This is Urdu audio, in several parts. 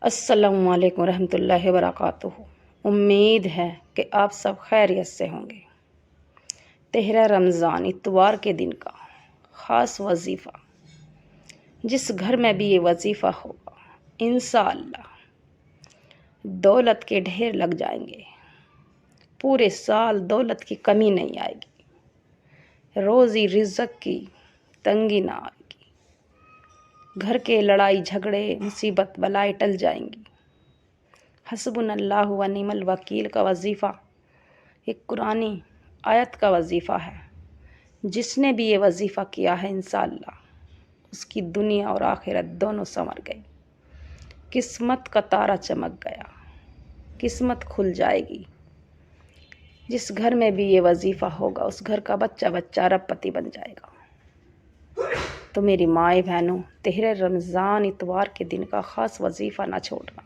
السلام علیکم ورحمۃ اللہ وبرکاتہ۔ امید ہے کہ آپ سب خیریت سے ہوں گے۔ 13 رمضان اتوار کے دن کا خاص وظیفہ، جس گھر میں بھی یہ وظیفہ ہوگا انشاءاللہ دولت کے ڈھیر لگ جائیں گے۔ پورے سال دولت کی کمی نہیں آئے گی، روزی رزق کی تنگی نہ آئے گی، گھر کے لڑائی جھگڑے مصیبت بلائیں ٹل جائیں گی۔ حسبنا اللہ و نعم الوکیل کا وظیفہ ایک قرآنی آیت کا وظیفہ ہے۔ جس نے بھی یہ وظیفہ کیا ہے انشاءاللہ اس کی دنیا اور آخرت دونوں سنور گئی، قسمت کا تارا چمک گیا، قسمت کھل جائے گی۔ جس گھر میں بھی یہ وظیفہ ہوگا اس گھر کا بچہ بچہ ارب پتی بن جائے گا۔ تو میری مائیں بہنوں، 13 رمضان اتوار کے دن کا خاص وظیفہ نہ چھوڑنا۔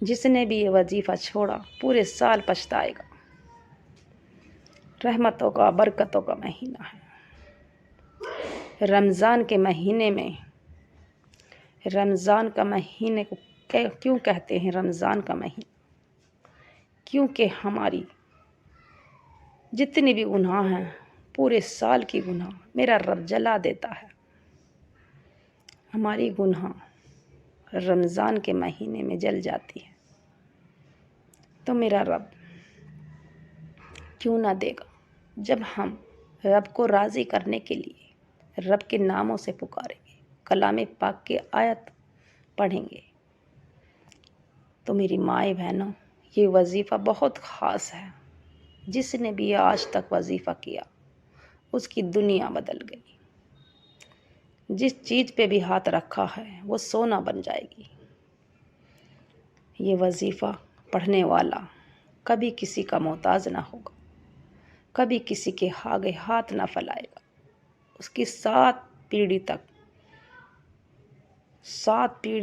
جس نے بھی یہ وظیفہ چھوڑا پورے سال پچھتائے گا۔ رحمتوں کا برکتوں کا مہینہ ہے۔ رمضان کے مہینے میں، رمضان کا مہینے کو کیوں کہتے ہیں رمضان کا مہینہ؟ کیونکہ ہماری جتنی بھی گناہ ہیں، پورے سال کی گناہ میرا رب جلا دیتا ہے۔ ہماری گناہ رمضان کے مہینے میں جل جاتی ہے، تو میرا رب کیوں نہ دے گا؟ جب ہم رب کو راضی کرنے کے لیے رب کے ناموں سے پکاریں گے، کلام پاک کی آیت پڑھیں گے، تو میری مائیں بہنوں، یہ وظیفہ بہت خاص ہے۔ جس نے بھی آج تک وظیفہ کیا اس کی دنیا بدل گئی۔ جس چیز پہ بھی ہاتھ رکھا ہے وہ سونا بن جائے گی۔ یہ وظیفہ پڑھنے والا کبھی کسی کا محتاج نہ ہوگا، کبھی کسی کے آگے ہاتھ نہ پھیلائے گا۔ اس کی 7 پیڑھی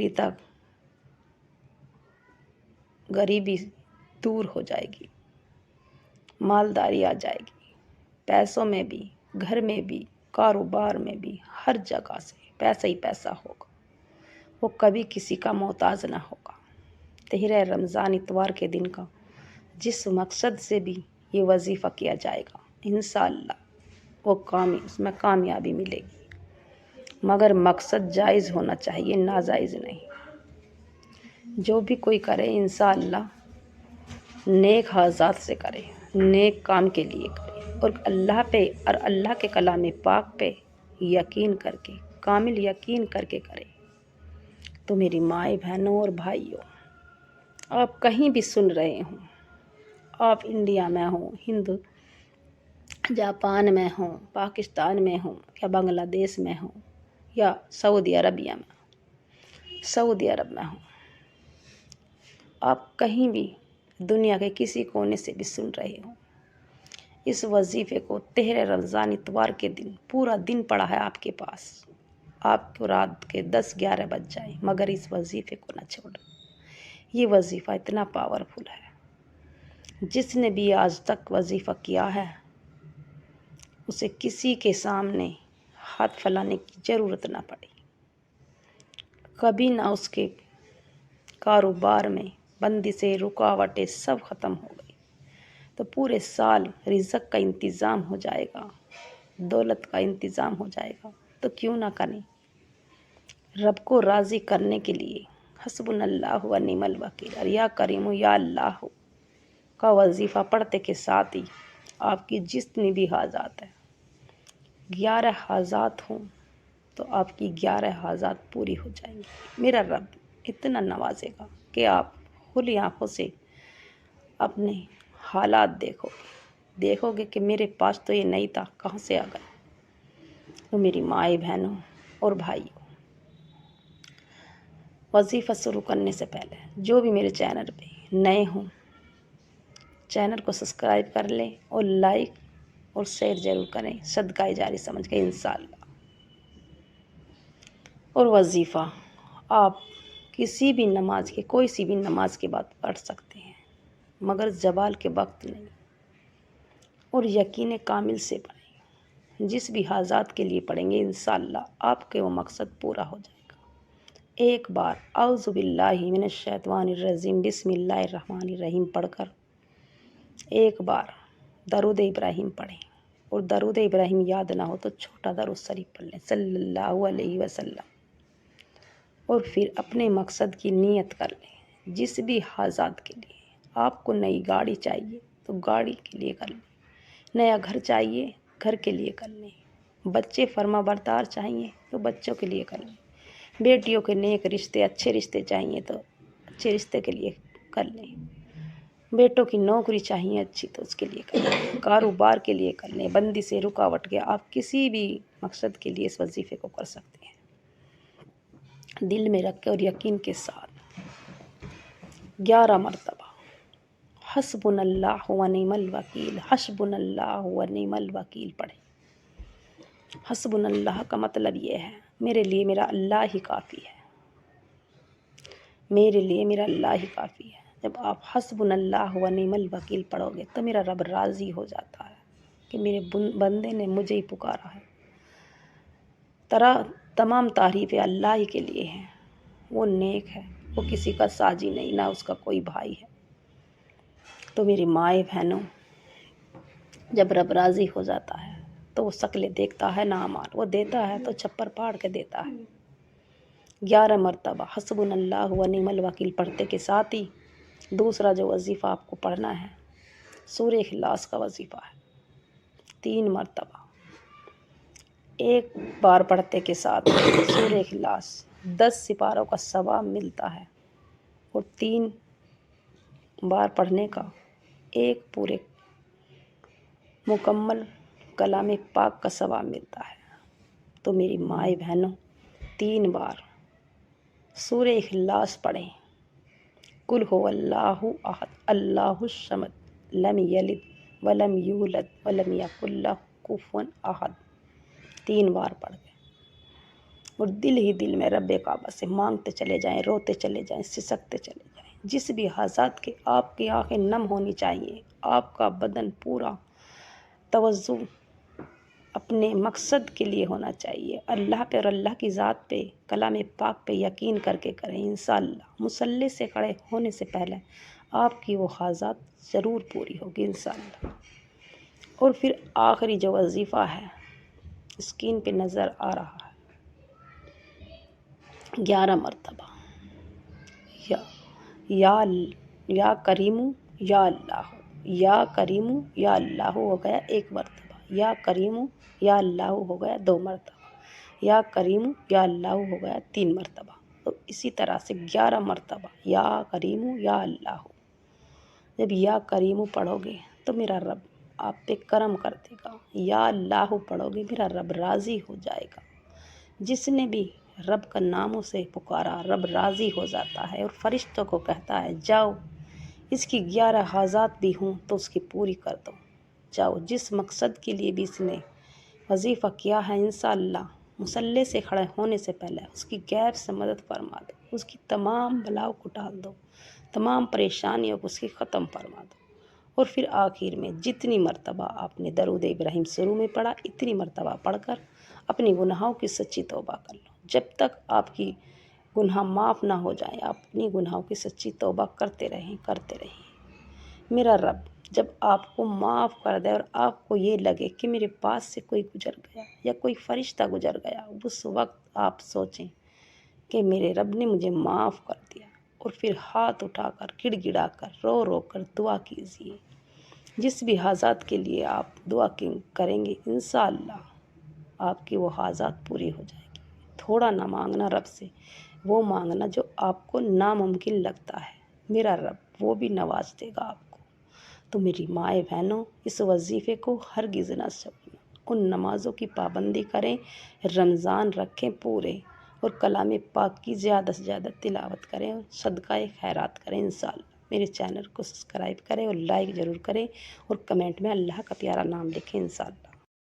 تک غریبی دور ہو جائے گی، مالداری آ جائے گی، پیسوں میں بھی، گھر میں بھی، کاروبار میں بھی، ہر جگہ سے پیسہ ہی پیسہ ہوگا۔ وہ کبھی کسی کا محتاج نہ ہوگا۔ 13 رمضان اتوار کے دن کا جس مقصد سے بھی یہ وظیفہ کیا جائے گا انشاءاللہ اس میں کامیابی ملے گی، مگر مقصد جائز ہونا چاہیے، ناجائز نہیں۔ جو بھی کوئی کرے انشاءاللہ نیک حاجات سے کرے، نیک کام کے لیے کرے، اور اللہ پہ اور اللہ کے کلام پاک پہ یقین کر کے، کامل یقین کر کے کرے۔ تو میری مائیں بہنوں اور بھائیوں، آپ کہیں بھی سن رہے ہوں، آپ انڈیا میں ہوں، جاپان میں ہوں، پاکستان میں ہوں، یا بنگلہ دیش میں ہوں، یا سعودی عرب میں ہوں، آپ کہیں بھی دنیا کے کسی کونے سے بھی سن رہے ہوں، اس وظیفے کو 13 رمضان اتوار کے دن پورا دن پڑا ہے آپ کے پاس، آپ کو رات کے 10-11 بج جائیں مگر اس وظیفے کو نہ چھوڑیں۔ یہ وظیفہ اتنا پاورفل ہے، جس نے بھی آج تک وظیفہ کیا ہے اسے کسی کے سامنے ہاتھ پھیلانے کی ضرورت نہ پڑی، کبھی نہ اس کے کاروبار میں بندشیں رکاوٹیں سب ختم ہو گئی، تو پورے سال رزق کا انتظام ہو جائے گا، دولت کا انتظام ہو جائے گا۔ تو کیوں نہ کریں؟ رب کو راضی کرنے کے لیے حسبنا اللہ و نعم الوکیل اور یا کریم یا اللہ کا وظیفہ پڑھتے کے ساتھ ہی آپ کی جتنی بھی حاجات ہیں، 11 حاجات ہوں تو آپ کی 11 حاجات پوری ہو جائیں گی۔ میرا رب اتنا نوازے گا کہ آپ کھلی آنکھوں سے اپنے حالات دیکھو گے کہ میرے پاس تو یہ نہیں تھا، کہاں سے آ گیا۔ تو میری مائیں بہنوں اور بھائیوں، وظیفہ شروع کرنے سے پہلے جو بھی میرے چینل پہ نئے ہوں چینل کو سبسکرائب کر لیں اور لائک اور شیئر ضرور کریں، صدقہ جاری سمجھ کے انشاءاللہ۔ اور وظیفہ آپ کسی بھی نماز کے، کوئی سی بھی نماز کے بعد پڑھ سکتے ہیں، مگر زوال کے وقت نہیں، اور یقین کامل سے پڑھیں۔ جس بھی حاجات کے لیے پڑھیں گے انشاءاللہ آپ کے وہ مقصد پورا ہو جائے گا۔ ایک بار اعوذ باللہ من الشیطان الرجیم بسم اللہ الرحمن الرحیم پڑھ کر ایک بار درود ابراہیم پڑھیں، اور درود ابراہیم یاد نہ ہو تو چھوٹا درود شریف پڑھ لیں صلی اللہ علیہ وسلم، اور پھر اپنے مقصد کی نیت کر لیں۔ جس بھی حاجات کے لیے آپ کو نئی گاڑی چاہیے تو گاڑی کے لیے کر لیں، نیا گھر چاہیے گھر کے لیے کر لیں، بچے فرما بردار چاہیے تو بچوں کے لیے کر لیں، بیٹیوں کے نیک رشتے اچھے رشتے چاہیے تو اچھے رشتے کے لیے کر لیں، بیٹوں کی نوکری چاہیے اچھی تو اس کے لیے کر لیں، کاروبار کے لیے کر لیں، بندی سے رکاوٹ کے آپ کسی بھی مقصد کے لیے اس وظیفے کو کر سکتے ہیں۔ دل میں رکھ کے اور یقین کے ساتھ 11 مرتبہ حسبنا اللہ و نعم الوکیل، حسبنا اللہ و نعم الوکیل پڑھیں۔ حسبنا اللہ کا مطلب یہ ہے میرے لیے میرا اللہ ہی کافی ہے، میرے لیے میرا اللہ ہی کافی ہے۔ جب آپ حسبنا اللہ و نعم الوکیل پڑھو گے تو میرا رب راضی ہو جاتا ہے کہ میرے بندے نے مجھے ہی پکارا ہے۔ تمام تعریفیں اللہ ہی کے لیے ہیں، وہ نیک ہے، وہ کسی کا ساجی نہیں، نہ اس کا کوئی بھائی ہے۔ تو میری مائیں بہنوں، جب رب راضی ہو جاتا ہے تو وہ شکلیں دیکھتا ہے نہ امان، وہ دیتا ہے تو چھپر پھاڑ کے دیتا ہے۔ 11 مرتبہ حسبنا اللہ و نعم الوکیل پڑھتے کے ساتھ ہی دوسرا جو وظیفہ آپ کو پڑھنا ہے سورہ اخلاص کا وظیفہ ہے۔ 3 مرتبہ ایک بار پڑھتے کے ساتھ سورہ اخلاص 10 سپاروں کا ثواب ملتا ہے، اور 3 بار پڑھنے کا ایک پورے مکمل کلام پاک کا ثواب ملتا ہے۔ تو میری مائیں بہنوں 3 بار سورہ اخلاص پڑھیں۔ قل هو اللہ احد اللہ الصمد لم یلد ولم یولد ولم یکن لہ کفوا احد 3 بار پڑھ گئے، اور دل ہی دل میں رب کعبہ سے مانگتے چلے جائیں، روتے چلے جائیں، سسکتے چلے جائیں۔ جس بھی حاجات کے آپ کی آنکھیں نم ہونی چاہیے، آپ کا بدن پورا توجہ اپنے مقصد کے لیے ہونا چاہیے، اللہ پہ اور اللہ کی ذات پہ کلام پاک پہ یقین کر کے کریں۔ انشاءاللہ مصلی سے کھڑے ہونے سے پہلے آپ کی وہ حاجات ضرور پوری ہوگی انشاءاللہ۔ اور پھر آخری جو وظیفہ ہے اسکرین پہ نظر آ رہا ہے 11 مرتبہ یا کریمو یا اللہ، یا کریمو یا اللہ ہو گیا 1 مرتبہ، یا کریمو یا اللہ ہو گیا 2 مرتبہ، یا کریمو یا اللہ ہو گیا 3 مرتبہ۔ تو اسی طرح سے 11 مرتبہ یا کریمو یا اللہ ہو۔ جب یا کریمو پڑھو گے تو میرا رب آپ پہ کرم کر دے گا، یا اللہ پڑھو گے میرا رب راضی ہو جائے گا۔ جس نے بھی رب کا ناموں سے پکارا رب راضی ہو جاتا ہے، اور فرشتوں کو کہتا ہے جاؤ اس کی 11 حاجات بھی ہوں تو اس کی پوری کر دو، جاؤ جس مقصد کے لیے بھی اس نے وظیفہ کیا ہے انشاءاللہ مصلی سے کھڑے ہونے سے پہلے اس کی غیب سے مدد فرما دو، اس کی تمام بلاؤں کو ٹال دو، تمام پریشانیوں کو اس کی ختم فرما دو۔ اور پھر آخر میں جتنی مرتبہ آپ نے درود ابراہیم شروع میں پڑھا اتنی مرتبہ پڑھ کر اپنی گناہوں کی سچی توبہ کر لو۔ جب تک آپ کی گناہ معاف نہ ہو جائیں آپ اپنی گناہوں کی سچی توبہ کرتے رہیں کرتے رہیں۔ میرا رب جب آپ کو معاف کر دے اور آپ کو یہ لگے کہ میرے پاس سے کوئی گزر گیا یا کوئی فرشتہ گزر گیا، اس وقت آپ سوچیں کہ میرے رب نے مجھے معاف کر دیا، اور پھر ہاتھ اٹھا کر گڑ گڑا کر رو رو کر دعا کیجیے۔ جس بھی حاجات کے لیے آپ دعا کریں گے انشاءاللہ آپ کی وہ حاجات پوری ہو جائے گی۔ تھوڑا نہ مانگنا رب سے، وہ مانگنا جو آپ کو ناممکن لگتا ہے، میرا رب وہ بھی نواز دے گا آپ کو۔ تو میری مائیں بہنوں اس وظیفے کو ہرگز نہ چھوڑنا، ان نمازوں کی پابندی کریں، رمضان رکھیں پورے، اور کلام پاک کی زیادہ سے زیادہ تلاوت کریں اور صدقہ خیرات کریں انشاءاللہ۔ میرے چینل کو سبسکرائب کریں اور لائک ضرور کریں، اور کمنٹ میں اللہ کا پیارا نام لکھیں انشاءاللہ۔